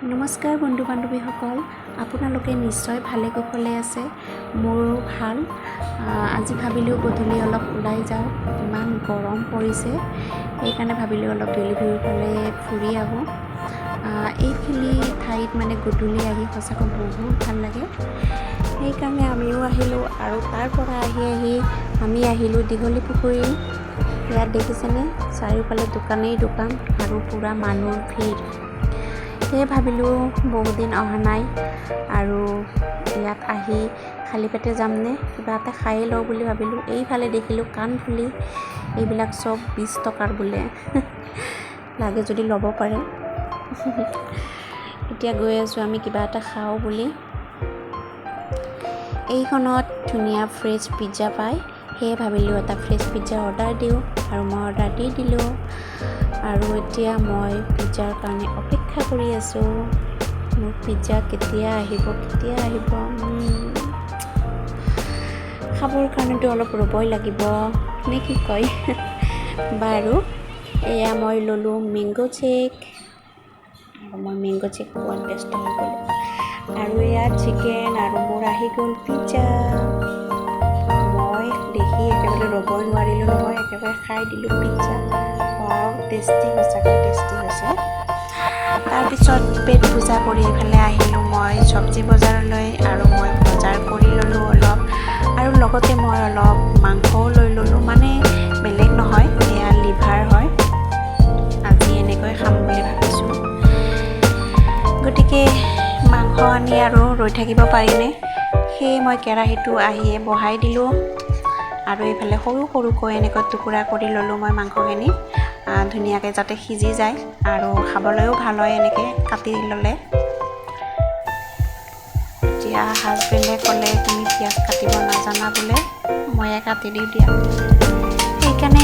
নমস্কাৰ বন্ধু বান্ধৱীসকল, আপোনালোকে নিশ্চয় ভালে কুশলে আছে। মোৰো ভাল। আজি ভাবিলোঁ গধূলি অলপ ওলাই যাওঁ, ইমান গৰম পৰিছে, সেইকাৰণে ভাবিলোঁ অলপ বেলিভুৰিৰ ফালে ফুৰি আহোঁ। এইখিনি ঠাইত মানে গধূলি আহি সঁচাকৈ বহুত ভাল লাগে, সেইকাৰণে আমিও আহিলোঁ। আৰু তাৰ পৰা আহি আমি আহিলোঁ দীঘলী পুখুৰী। ইয়াত দেখিছেনে, চাৰিওফালে দোকানেই দোকান আৰু পূৰা মানুহৰ ভিৰ। সেয়ে ভাবিলোঁ বহুদিন অহা নাই আৰু ইয়াত আহি খালী পেটে যামনে, কিবা এটা খায়ে লওঁ বুলি ভাবিলোঁ। এইফালে দেখিলোঁ কাণফুলি, এইবিলাক চব 20 টকাৰ বোলে। লাগে যদি ল'ব পাৰে। এতিয়া গৈ আছোঁ আমি কিবা এটা খাওঁ বুলি। এইখনত ধুনীয়া ফ্ৰেছ পিজ্জা পায়, সেয়ে ভাবিলোঁ এটা ফ্ৰেছ পিজ্জা অৰ্ডাৰ দিওঁ, আৰু মই অৰ্ডাৰ দি দিলোঁ। আৰু এতিয়া মই পিজ্জাৰ কাৰণে অপেক্ষা কৰি আছোঁ। মোৰ পিজ্জা কেতিয়া আহিব। খাবৰ কাৰণেতো অলপ ৰ'বই লাগিব নে কি কয়। বাৰু, এয়া মই ল'লোঁ মেংগ' চেক, আৰু মই মেংগ' চেক খোৱাত ব্যস্ত হৈ গ'লোঁ। আৰু এয়া চিকেন, আৰু মোৰ আহি গ'ল পিজ্জা। মই দেখি একেবাৰে ৰ'বই নোৱাৰিলোঁ নহয়, একেবাৰে খাই দিলোঁ পিজ্জা। টেষ্টি, সঁচাকৈ টেষ্টি হৈছে। তাৰপিছত পেট পূজা কৰি এইফালে আহিলোঁ মই চব্জি বজাৰলৈ, আৰু মই বজাৰ কৰি ল'লোঁ অলপ, আৰু লগতে মই অলপ মাংসও লৈ ল'লোঁ। মানে বেলেগ নহয়, এয়া লিভাৰ হয়। আজি এনেকৈ খাম বুলি ভাবিছোঁ। গতিকে মাংস আনি আৰু ৰৈ থাকিব পাৰিনে, সেয়ে মই কেৰাহীটো আহিয়ে বহাই দিলোঁ। আৰু এইফালে সৰু সৰুকৈ এনেকৈ টুকুৰা কৰি ল'লোঁ মই মাংসখিনি, ধুনীয়াকৈ যাতে সিজি যায় আৰু খাবলৈও ভাল হয় এনেকৈ কাটি ল'লে। এতিয়া হাজবেণ্ডে ক'লে তুমি পিঁয়াজ কাটিব নাজানা বোলে, ময়ে কাটি দিওঁ দিয়া। সেইকাৰণে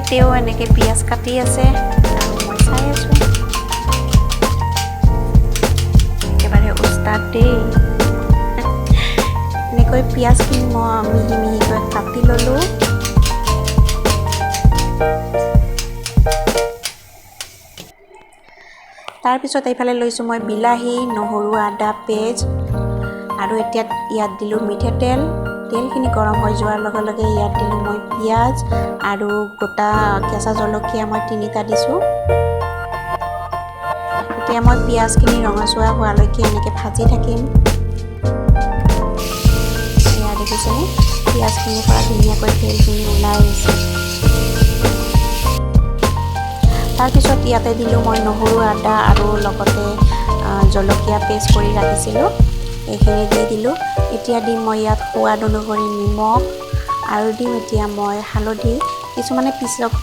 তেওঁ এনেকৈ পিঁয়াজ কাটি আছে আৰু মই চাই আছোঁ। একেবাৰে উস্তাদ দেই। এনেকৈ পিঁয়াজখিনি মই মিহি মিহিকৈ কাটি ল'লোঁ। তাৰপিছত এইফালে লৈছোঁ মই বিলাহী, নহৰু, আদা পেষ্ট, আৰু এতিয়া ইয়াত দিলোঁ মিঠাতেল। তেলখিনি গৰম হৈ যোৱাৰ লগে লগে ইয়াত দিলোঁ মই পিঁয়াজ, আৰু গোটা কেঁচা জলকীয়া মই 3টা দিছোঁ। এতিয়া মই পিঁয়াজখিনি ৰঙচুৱা হোৱালৈকে এনেকৈ ভাজি থাকিম। এয়া দেখিছেনে, পিঁয়াজখিনিৰ পৰা ধুনীয়াকৈ তেলখিনি ওলাই আহিছে। তাৰপিছত ইয়াতে দিলোঁ মই নহৰু, আদা, আৰু লগতে জলকীয়া পেষ্ট কৰি ৰাখিছিলোঁ, এইখিনি দি দিলোঁ। এতিয়া দিম মই ইয়াত সোৱাদ অনুসৰি নিমখ, আৰু দিম এতিয়া মই হালধি। কিছুমানে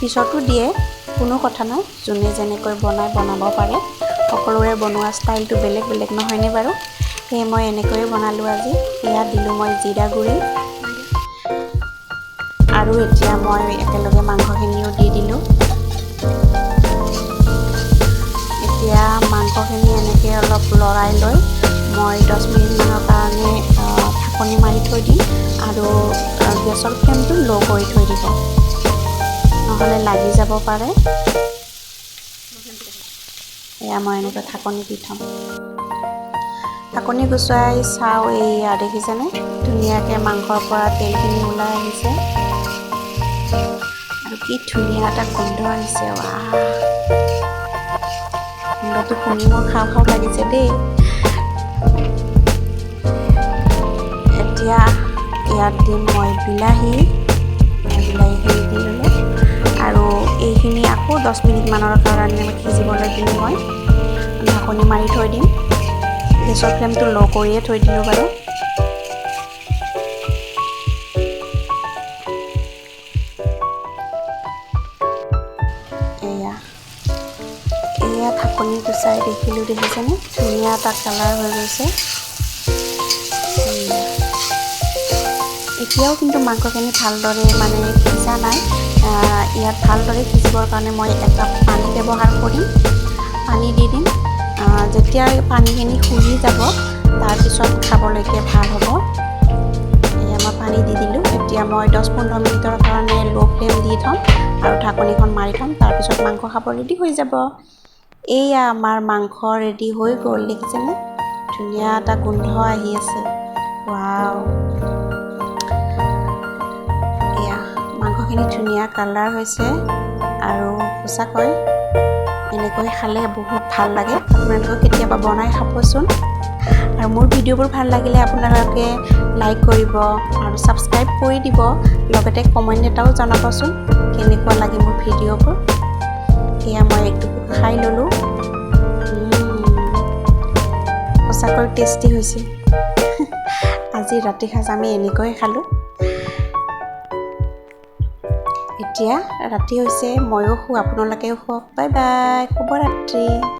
পিছতো দিয়ে, কোনো কথা নাই, যোনে যেনেকৈ বনাব পাৰে। সকলোৰে বনোৱা ষ্টাইলটো বেলেগ বেলেগ নহয়নে বাৰু। সেয়ে মই এনেকৈয়ে বনালোঁ আজি। এয়া দিলোঁ মই জিৰা গুড়ি, আৰু এতিয়া মই একেলগে মাংসখিনিও দি দিলোঁ। এতিয়া মাংসখিনি এনেকৈ অলপ লৰাই লৈ মই 10 মিনিটমানৰ কাৰণে ঢাকনি মাৰি থৈ দিম, আৰু গেছৰ ফ্লেমটো ল' কৰি থৈ দিব, নহ'লে লাগি যাব পাৰে। এয়া মই এনেকৈ ঢাকনি দি থ'ম। ঢাকনি গুচাই চাওঁ, এয়া দেখিছেনে, ধুনীয়াকৈ মাংসৰ পৰা তেলখিনি ওলাই আহিছে, আৰু কি ধুনীয়া এটা গোন্ধ আহিছে। গোন্ধটো শুনি মোৰ খাওঁ খাওঁ লাগিছে দেই। এতিয়া ইয়াত দিম মই বিলাহীখিনি দি ল'লোঁ, আৰু এইখিনি আকৌ 10 মিনিটমানৰ কাৰণে সিজিবলৈ দিম মই। ঢাকনি মাৰি থৈ দিম, গেছৰ ফ্লেমটো ল' কৰিয়ে থৈ দিলোঁ বাৰু। এয়া ঢাকনি গুচাই দেখিছেনে, ধুনীয়া এটা কালাৰ হৈ গৈছে। এতিয়াও কিন্তু মাংসখিনি ভালদৰে মানে সিজা নাই। ইয়াত ভালদৰে সিজিবৰ কাৰণে মই 1 কাপ পানী ব্যৱহাৰ কৰিম, পানী দি দিম। যেতিয়া পানীখিনি শুহি যাব, তাৰপিছত খাবলৈকে ভাল হ'ব। এয়া মই পানী দি দিলোঁ। এতিয়া মই 10-15 মিনিটৰ কাৰণে ল' ফ্লেম দি থ'ম, আৰু ঢাকনিখন মাৰি থ'ম। তাৰপিছত মাংস খাব ৰেডি হৈ যাব। এইয়া আমাৰ মাংস ৰেডি হৈ গ'ল, দেখিছেনে? ধুনীয়া এটা গোন্ধ আহি আছে। ৱাও, এয়া মাংসখিনি ধুনীয়া কালাৰ হৈছে আৰু সঁচাকৈ এনেকৈ খালে বহুত ভাল লাগে। আপোনালোকে কেতিয়াবা বনাই খাবচোন। আৰু মোৰ ভিডিঅ'বোৰ ভাল লাগিলে আপোনালোকে লাইক কৰিব আৰু ছাবস্ক্ৰাইব কৰি দিব, লগতে কমেণ্ট এটাও জনাবচোন কেনেকুৱা লাগে মোৰ ভিডিঅ'বোৰ। এয়া মই একটু খাই ল'লোঁ। সঁচাকৈ টেষ্টি হৈছে। আজি ৰাতি সাঁজ আমি এনেকৈ খালোঁ। এতিয়া ৰাতি হৈছে, ময়ো শুওঁ, আপোনালোকেও শুৱক। বাই বাই, শুভৰাত্ৰি।